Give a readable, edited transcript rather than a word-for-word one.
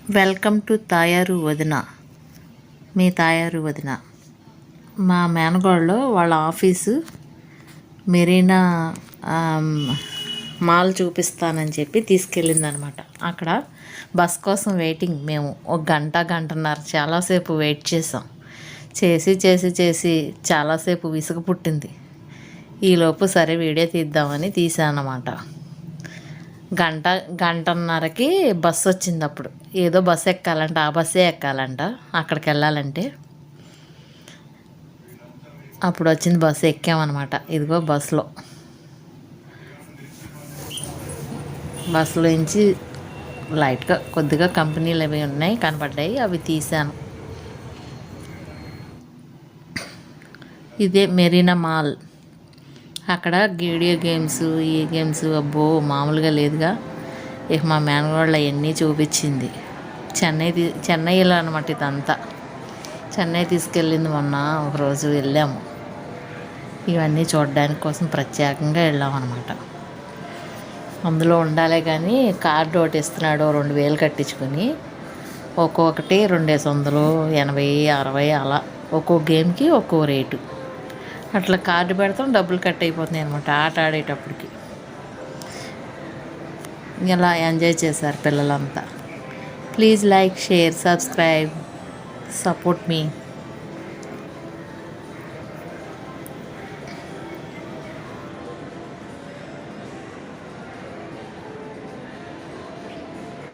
Welcome to తాయారు వదిన. మీ తాయారు వదిన మా మేనగోడలో వాళ్ళ ఆఫీసు మెరీనా మాల్ చూపిస్తానని చెప్పి తీసుకెళ్ళిందనమాట. అక్కడ బస్ కోసం వెయిటింగ్. మేము ఒక గంటన్నర చాలాసేపు వెయిట్ చేసాం. చేసి చాలాసేపు విసుగు పుట్టింది. ఈలోపు సరే వీడియో తీద్దామని తీసానమాట. గంటన్నరకి బస్సు వచ్చింది. అప్పుడు ఏదో బస్సు ఎక్కాలంట, ఆ బస్సే ఎక్కాలంట అక్కడికి వెళ్ళాలంటే. అప్పుడు వచ్చింది బస్సు, ఎక్కామన్నమాట. ఇదిగో బస్సులో నుంచి లైట్గా కొద్దిగా కంపెనీలు అవి ఉన్నాయి, కనపడ్డాయి, అవి తీసాను. ఇదే మెరీనా మాల్. అక్కడ వీడియో గేమ్స్, ఈ గేమ్స్ అబ్బో మామూలుగా లేదుగా. ఇక మా మేనగోళ్ళు అవన్నీ చూపించింది. చెన్నైలో అనమాట ఇదంతా. చెన్నై తీసుకెళ్ళింది. మొన్న ఒకరోజు వెళ్ళాము. ఇవన్నీ చూడడానికి కోసం ప్రత్యేకంగా వెళ్ళామన్నమాట. అందులో ఉండాలే కానీ కార్డు ఒకటి ఇస్తున్నాడు, 2000 కట్టించుకొని. ఒక్కొక్కటి 2500, 80, 60 అలా ఒక్కో గేమ్కి ఒక్కో రేటు. అట్లా కార్డు పెడతాం, డబ్బులు కట్ అయిపోతున్నాయి అనమాట ఆట ఆడేటప్పటికి. ఇలా ఎంజాయ్ చేశారు పిల్లలంతా. Please like, share, subscribe, support me.